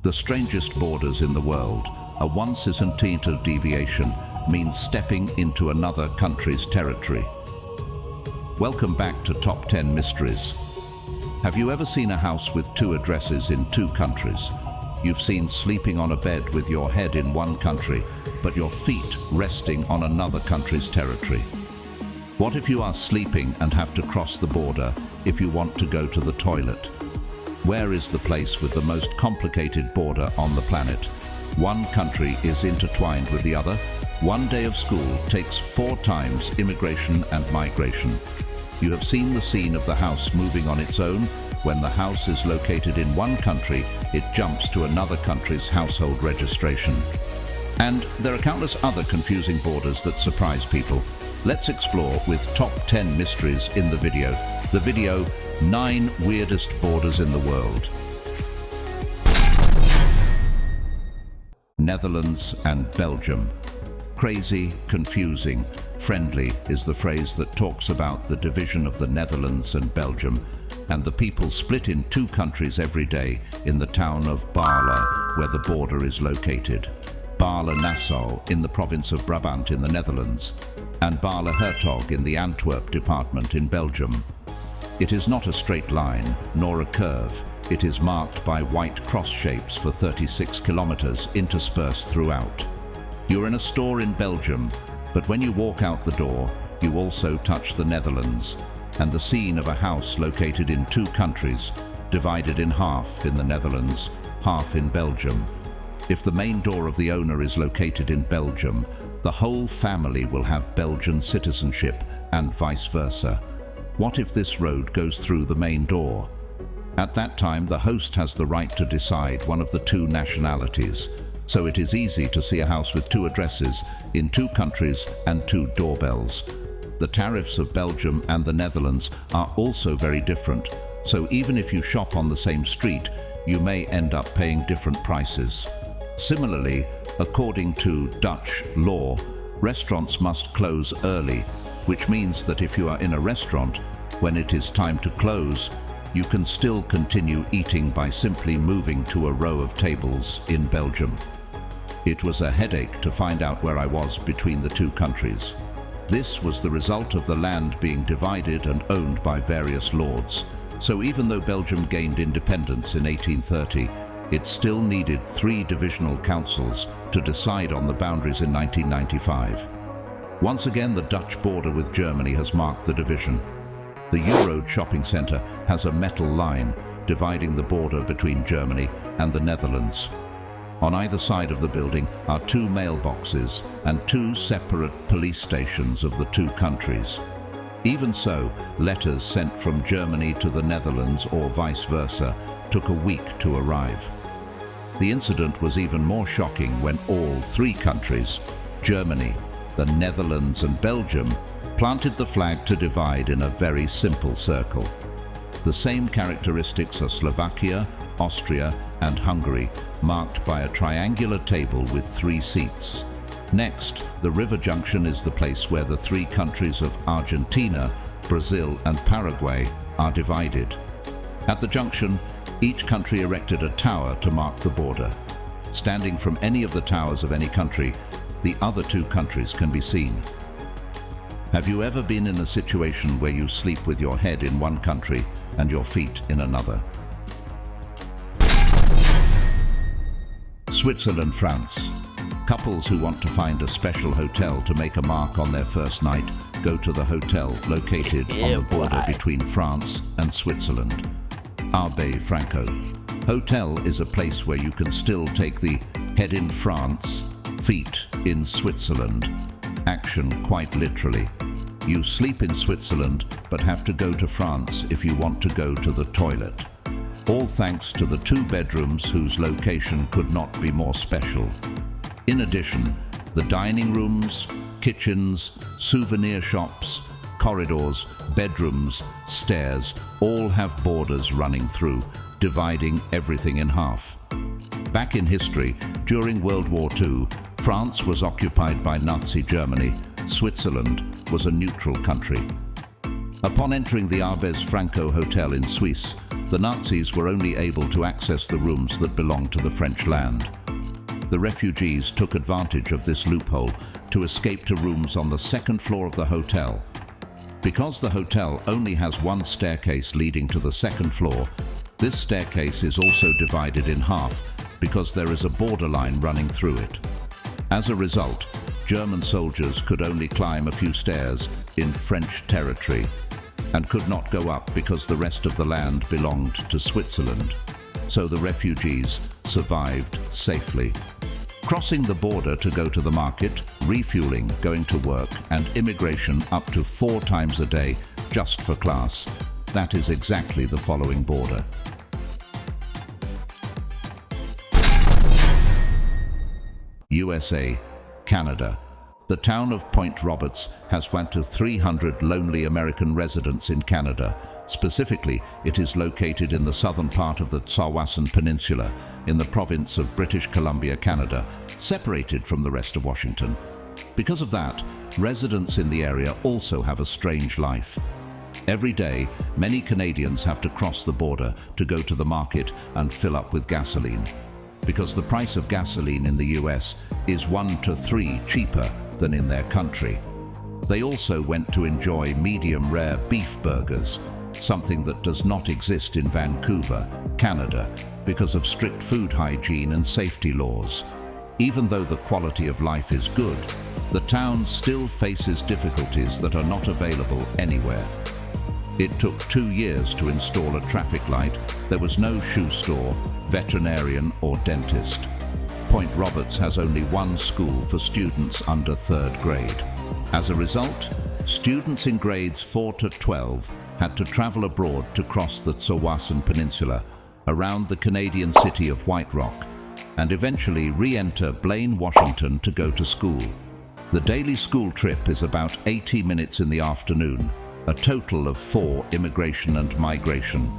The strangest borders in the world, a 1 centimeter deviation means stepping into another country's territory. Welcome back to Top 10 Mysteries. Have you ever seen a house with 2 addresses in 2 countries? You've seen sleeping on a bed with your head in one country, but your feet resting on another country's territory. What if you are sleeping and have to cross the border if you want to go to the toilet? Where is the place with the most complicated border on the planet? One country is intertwined with the other. 1 day of school takes 4 times immigration and migration. You have seen the scene of the house moving on its own. When the house is located in one country, it jumps to another country's household registration. And there are countless other confusing borders that surprise people. Let's explore with Top 10 Mysteries in the video. The video, 9 Weirdest Borders in the World. Netherlands and Belgium. Crazy, confusing, friendly is the phrase that talks about the division of the Netherlands and Belgium, and the people split in 2 countries every day in the town of Baarle, where the border is located. Baarle-Nassau in the province of Brabant in the Netherlands, and Baarle-Hertog in the Antwerp department in Belgium. It is not a straight line, nor a curve. It is marked by white cross shapes for 36 kilometers interspersed throughout. You're in a store in Belgium, but when you walk out the door, you also touch the Netherlands, and the scene of a house located in 2 countries, divided in half in the Netherlands, half in Belgium. If the main door of the owner is located in Belgium, the whole family will have Belgian citizenship and vice versa. What if this road goes through the main door? At that time, the host has the right to decide one of the 2 nationalities, so it is easy to see a house with 2 addresses in 2 countries and 2 doorbells. The tariffs of Belgium and the Netherlands are also very different, so even if you shop on the same street, you may end up paying different prices. Similarly, according to Dutch law, restaurants must close early, which means that if you are in a restaurant, when it is time to close, you can still continue eating by simply moving to a row of tables in Belgium. It was a headache to find out where I was between the 2 countries. This was the result of the land being divided and owned by various lords. So even though Belgium gained independence in 1830, it still needed 3 divisional councils to decide on the boundaries in 1995. Once again, the Dutch border with Germany has marked the division. The Eurode shopping centre has a metal line dividing the border between Germany and the Netherlands. On either side of the building are 2 mailboxes and 2 separate police stations of the 2 countries. Even so, letters sent from Germany to the Netherlands or vice versa took a week to arrive. The incident was even more shocking when all 3 countries, Germany, the Netherlands and Belgium, planted the flag to divide in a very simple circle. The same characteristics are Slovakia, Austria and Hungary, marked by a triangular table with 3 seats. Next, the river junction is the place where the 3 countries of Argentina, Brazil and Paraguay are divided. At the junction, each country erected a tower to mark the border. Standing from any of the towers of any country, the other 2 countries can be seen. Have you ever been in a situation where you sleep with your head in one country and your feet in another? Switzerland, France. Couples who want to find a special hotel to make a mark on their first night go to the hotel located on the border between France and Switzerland. Abbe Franco. Hotel is a place where you can still take the head in France, feet in Switzerland action quite literally. You sleep in Switzerland but have to go to France if you want to go to the toilet. All thanks to the 2 bedrooms whose location could not be more special. In addition, the dining rooms, kitchens, souvenir shops, corridors, bedrooms, stairs all have borders running through, dividing everything in half. Back in history, during World War II, France was occupied by Nazi Germany. Switzerland was a neutral country. Upon entering the Abbe Franco Hotel in Suisse, the Nazis were only able to access the rooms that belonged to the French land. The refugees took advantage of this loophole to escape to rooms on the second floor of the hotel. Because the hotel only has one staircase leading to the second floor, this staircase is also divided in half because there is a borderline running through it. As a result, German soldiers could only climb a few stairs in French territory and could not go up because the rest of the land belonged to Switzerland. So the refugees survived safely. Crossing the border to go to the market, refueling, going to work, and immigration up to 4 times a day just for class. That is exactly the following border. USA, Canada. The town of Point Roberts has 300 lonely American residents in Canada. Specifically, it is located in the southern part of the Tsawwassen Peninsula in the province of British Columbia, Canada, separated from the rest of Washington. Because of that, residents in the area also have a strange life. Every day, many Canadians have to cross the border to go to the market and fill up with gasoline. Because the price of gasoline in the US is 1 to 3 cheaper than in their country. They also went to enjoy medium rare beef burgers, something that does not exist in Vancouver, Canada, because of strict food hygiene and safety laws. Even though the quality of life is good, the town still faces difficulties that are not available anywhere. It took 2 years to install a traffic light. There was no shoe store, veterinarian or dentist. Point Roberts has only one school for students under 3rd grade. As a result, students in grades 4 to 12 had to travel abroad to cross the Tsawwassen Peninsula around the Canadian city of White Rock and eventually re-enter Blaine, Washington to go to school. The daily school trip is about 80 minutes in the afternoon, a total of 4 immigration and migration.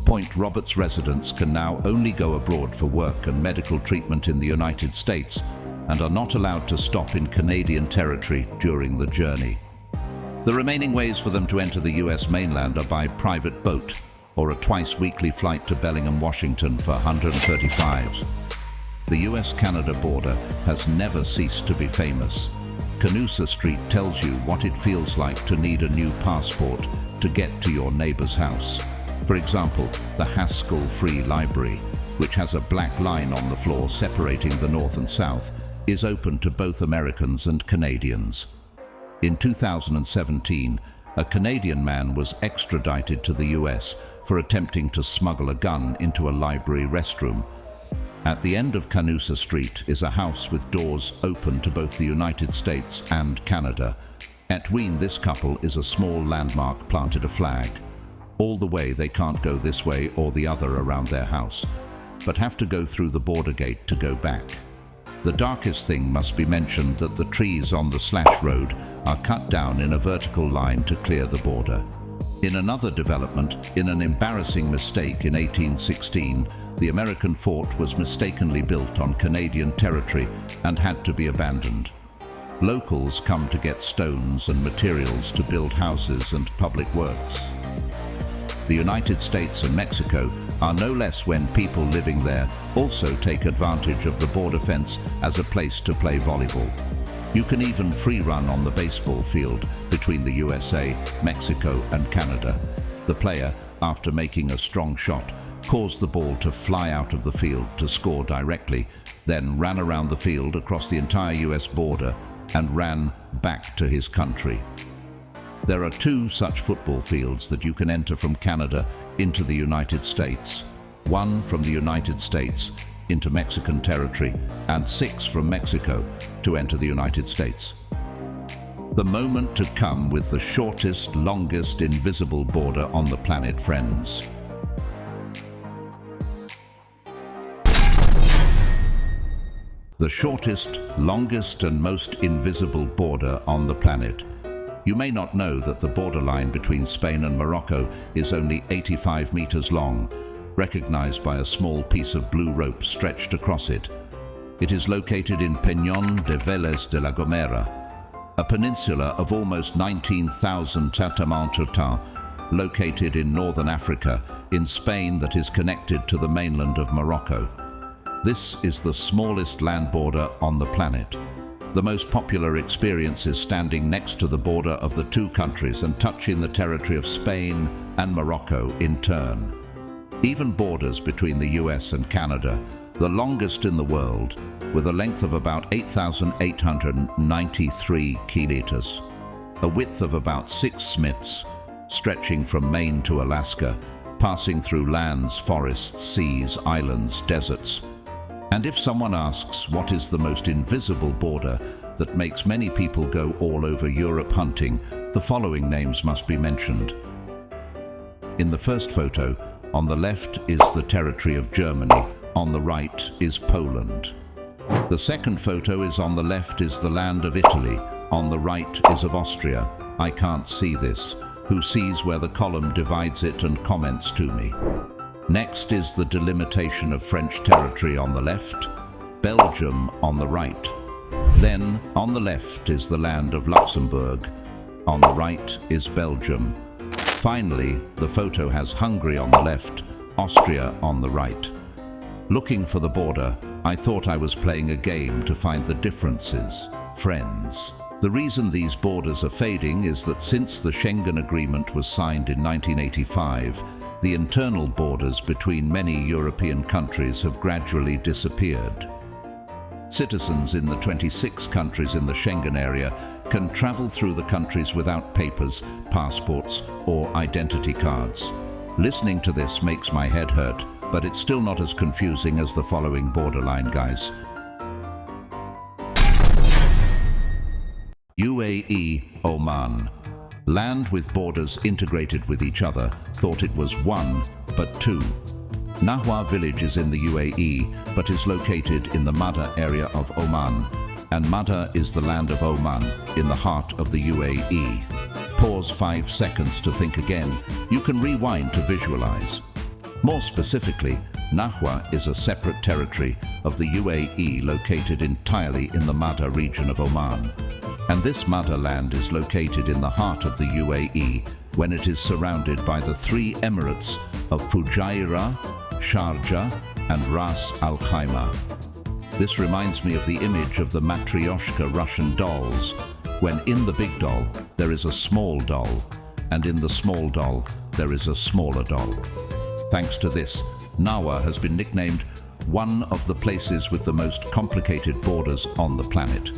Point Roberts residents can now only go abroad for work and medical treatment in the United States and are not allowed to stop in Canadian territory during the journey. The remaining ways for them to enter the US mainland are by private boat or a twice-weekly flight to Bellingham, Washington for 135s. The US-Canada border has never ceased to be famous. Canusa Street tells you what it feels like to need a new passport to get to your neighbor's house. For example, the Haskell Free Library, which has a black line on the floor separating the North and South, is open to both Americans and Canadians. In 2017, a Canadian man was extradited to the US for attempting to smuggle a gun into a library restroom. At the end of Canusa Street is a house with doors open to both the United States and Canada. Atween this couple is a small landmark planted a flag. All the way they can't go this way or the other around their house, but have to go through the border gate to go back. The darkest thing must be mentioned that the trees on the slash road are cut down in a vertical line to clear the border. In another development, in an embarrassing mistake in 1816, the American fort was mistakenly built on Canadian territory and had to be abandoned. Locals come to get stones and materials to build houses and public works. The United States and Mexico are no less when people living there also take advantage of the border fence as a place to play volleyball. You can even free run on the baseball field between the USA, Mexico and Canada. The player, after making a strong shot, caused the ball to fly out of the field to score directly, then ran around the field across the entire US border and ran back to his country. There are 2 such football fields that you can enter from Canada into the United States. 1 from the United States into Mexican territory and 6 from Mexico to enter the United States. The moment to come with the shortest, longest invisible border on the planet, friends. The shortest, longest and most invisible border on the planet. You may not know that the borderline between Spain and Morocco is only 85 meters long, recognized by a small piece of blue rope stretched across it. It is located in Peñón de Vélez de la Gomera, a peninsula of almost 19,000 tatamans total, located in northern Africa in Spain that is connected to the mainland of Morocco. This is the smallest land border on the planet. The most popular experience is standing next to the border of the two countries and touching the territory of Spain and Morocco in turn. Even borders between the US and Canada, the longest in the world, with a length of about 8,893 kilometers, a width of about 6 smits, stretching from Maine to Alaska, passing through lands, forests, seas, islands, deserts. And if someone asks what is the most invisible border that makes many people go all over Europe hunting, the following names must be mentioned. In the first photo, on the left is the territory of Germany, on the right is Poland. The second photo is on the left is the land of Italy, on the right is of Austria. I can't see this. Who sees where the column divides it and comments to me? Next is the delimitation of French territory on the left, Belgium on the right. Then, on the left is the land of Luxembourg, on the right is Belgium. Finally, the photo has Hungary on the left, Austria on the right. Looking for the border, I thought I was playing a game to find the differences, friends. The reason these borders are fading is that since the Schengen Agreement was signed in 1985, the internal borders between many European countries have gradually disappeared. Citizens in the 26 countries in the Schengen area can travel through the countries without papers, passports, or identity cards. Listening to this makes my head hurt, but it's still not as confusing as the following borderline, guys. UAE, Oman. Land with borders integrated with each other, thought it was one, but two. Nahwa village is in the UAE, but is located in the Madha area of Oman, and Madha is the land of Oman, in the heart of the UAE. Pause 5 seconds to think again. You can rewind to visualize. More specifically, Nahwa is a separate territory of the UAE located entirely in the Madha region of Oman. And this Madha land is located in the heart of the UAE when it is surrounded by the 3 emirates of Fujairah, Sharjah and Ras Al Khaimah. This reminds me of the image of the Matryoshka Russian dolls, when in the big doll there is a small doll, and in the small doll there is a smaller doll. Thanks to this, Nahwa has been nicknamed one of the places with the most complicated borders on the planet.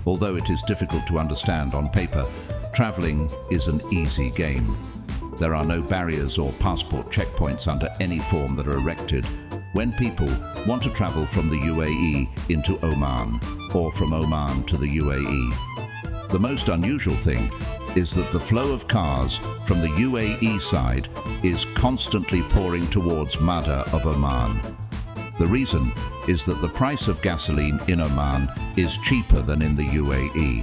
Although it is difficult to understand on paper, traveling is an easy game. There are no barriers or passport checkpoints under any form that are erected when people want to travel from the UAE into Oman or from Oman to the UAE. The most unusual thing is that the flow of cars from the UAE side is constantly pouring towards Madha of Oman. The reason is that the price of gasoline in Oman is cheaper than in the UAE.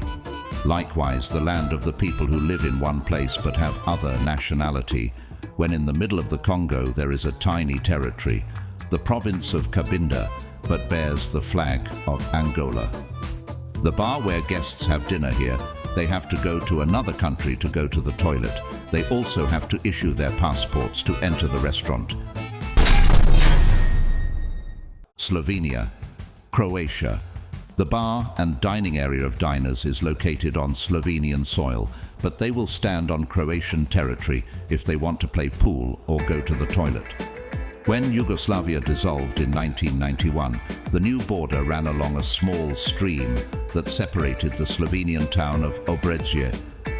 Likewise, the land of the people who live in one place but have other nationality, when in the middle of the Congo there is a tiny territory, the province of Cabinda, but bears the flag of Angola. The bar where guests have dinner here, they have to go to another country to go to the toilet. They also have to issue their passports to enter the restaurant. Slovenia, Croatia. The bar and dining area of diners is located on Slovenian soil, but they will stand on Croatian territory if they want to play pool or go to the toilet. When Yugoslavia dissolved in 1991, the new border ran along a small stream that separated the Slovenian town of Obrežje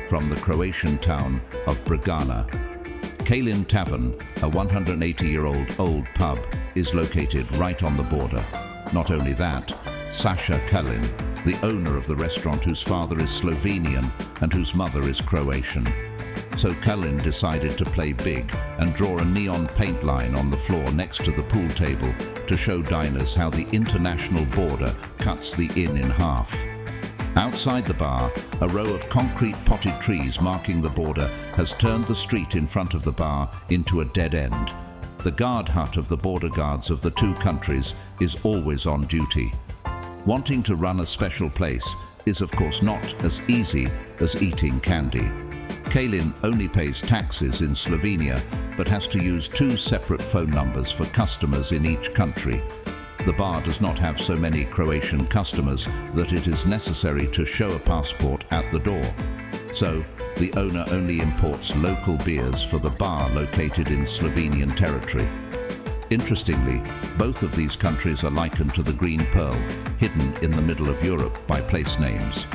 from the Croatian town of Dragana. Kalin Tavern, a 180-year-old old pub, is located right on the border. Not only that, Sasha Kalin, the owner of the restaurant whose father is Slovenian and whose mother is Croatian. So Kalin decided to play big and draw a neon paint line on the floor next to the pool table to show diners how the international border cuts the inn in half. Outside the bar, a row of concrete potted trees marking the border has turned the street in front of the bar into a dead end. The guard hut of the border guards of the two countries is always on duty. Wanting to run a special place is of course not as easy as eating candy. Kalin only pays taxes in Slovenia but has to use 2 separate phone numbers for customers in each country. The bar does not have so many Croatian customers that it is necessary to show a passport at the door. So, the owner only imports local beers for the bar located in Slovenian territory. Interestingly, both of these countries are likened to the Green Pearl, hidden in the middle of Europe by place names.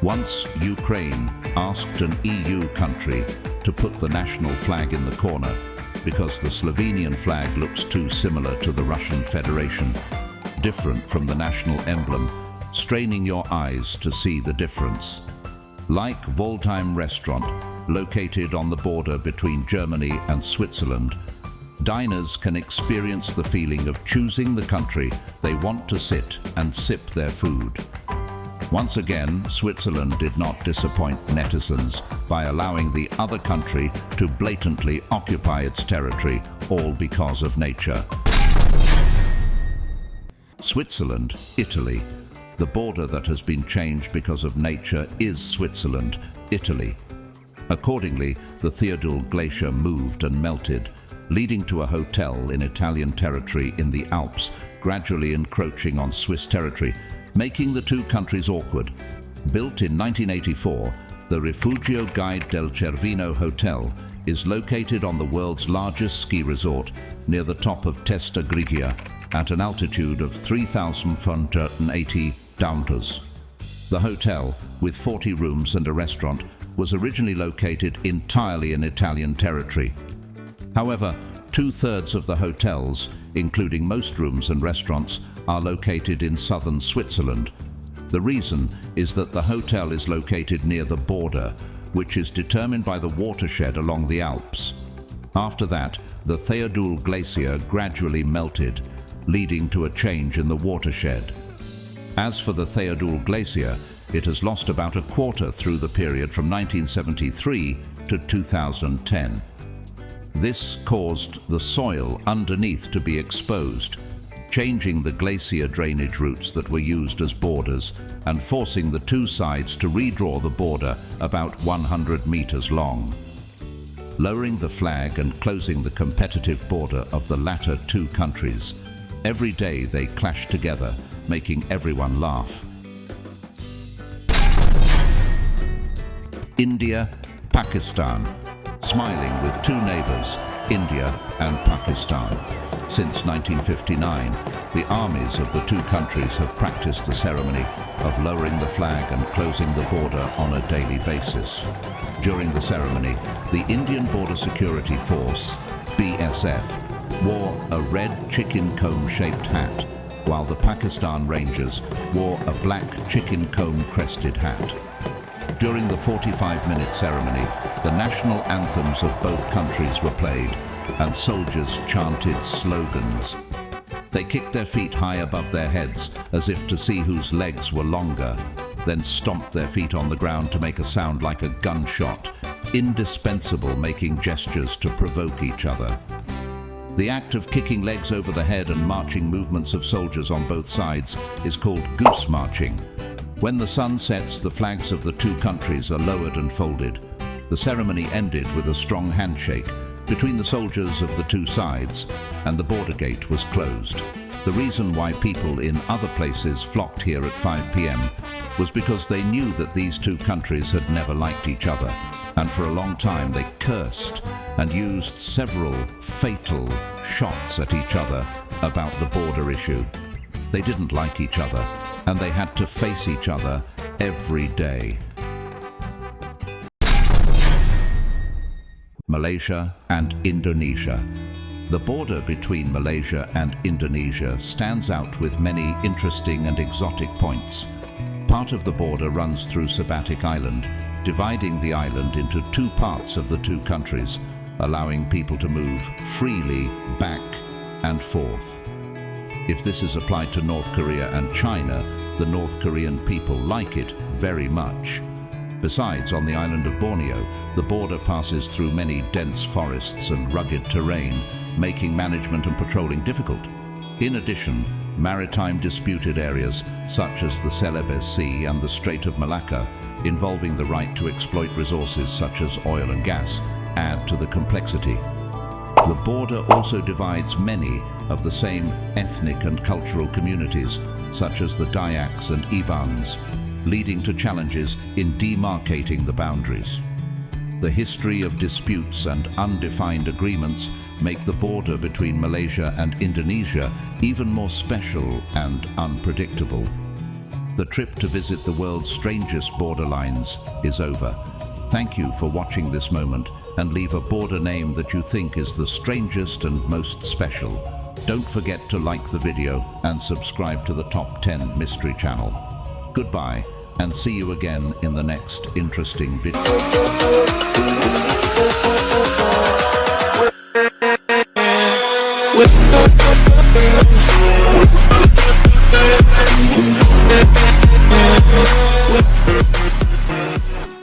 Once Ukraine asked an EU country to put the national flag in the corner because the Slovenian flag looks too similar to the Russian Federation, different from the national emblem, straining your eyes to see the difference. Like Waldheim restaurant, located on the border between Germany and Switzerland, diners can experience the feeling of choosing the country they want to sit and sip their food. Once again, Switzerland did not disappoint netizens by allowing the other country to blatantly occupy its territory, all because of nature. Switzerland, Italy. The border that has been changed because of nature is Switzerland, Italy. Accordingly, the Theodule Glacier moved and melted, leading to a hotel in Italian territory in the Alps, gradually encroaching on Swiss territory, making the 2 countries awkward. Built in 1984, the Rifugio Guide del Cervino Hotel is located on the world's largest ski resort near the top of Testa Grigia at an altitude of 3,480 meters. The hotel, with 40 rooms and a restaurant, was originally located entirely in Italian territory. However, 2/3 of the hotels, including most rooms and restaurants, are located in southern Switzerland. The reason is that the hotel is located near the border, which is determined by the watershed along the Alps. After that, the Theodule Glacier gradually melted, leading to a change in the watershed. As for the Theodule Glacier, it has lost about a quarter through the period from 1973 to 2010. This caused the soil underneath to be exposed, changing the glacier drainage routes that were used as borders and forcing the 2 sides to redraw the border about 100 meters long. Lowering the flag and closing the competitive border of the latter 2 countries, every day they clash together, making everyone laugh. India, Pakistan. Smiling with 2 neighbors, India and Pakistan. Since 1959, the armies of the 2 countries have practiced the ceremony of lowering the flag and closing the border on a daily basis. During the ceremony, the Indian Border Security Force, BSF, wore a red chicken comb-shaped hat, while the Pakistan Rangers wore a black chicken comb-crested hat. During the 45-minute ceremony, the national anthems of both countries were played, and soldiers chanted slogans. They kicked their feet high above their heads as if to see whose legs were longer, then stomped their feet on the ground to make a sound like a gunshot, indispensable making gestures to provoke each other. The act of kicking legs over the head and marching movements of soldiers on both sides is called goose marching. When the sun sets, the flags of the 2 countries are lowered and folded. The ceremony ended with a strong handshake between the soldiers of the 2 sides, and the border gate was closed. The reason why people in other places flocked here at 5 p.m. was because they knew that these 2 countries had never liked each other, and for a long time they cursed and used several fatal shots at each other about the border issue. They didn't like each other, and they had to face each other every day. Malaysia and Indonesia. The border between Malaysia and Indonesia stands out with many interesting and exotic points. Part of the border runs through Sabatik Island, dividing the island into 2 parts of the 2 countries, allowing people to move freely back and forth. If this is applied to North Korea and China, the North Korean people like it very much. Besides, on the island of Borneo, the border passes through many dense forests and rugged terrain, making management and patrolling difficult. In addition, maritime disputed areas such as the Celebes Sea and the Strait of Malacca, involving the right to exploit resources such as oil and gas, add to the complexity. The border also divides many of the same ethnic and cultural communities, such as the Dayaks and Ibans, leading to challenges in demarcating the boundaries. The history of disputes and undefined agreements make the border between Malaysia and Indonesia even more special and unpredictable. The trip to visit the world's strangest borderlines is over. Thank you for watching this moment, and leave a border name that you think is the strangest and most special. Don't forget to like the video and subscribe to the Top 10 Mystery channel. Goodbye, and see you again in the next interesting video.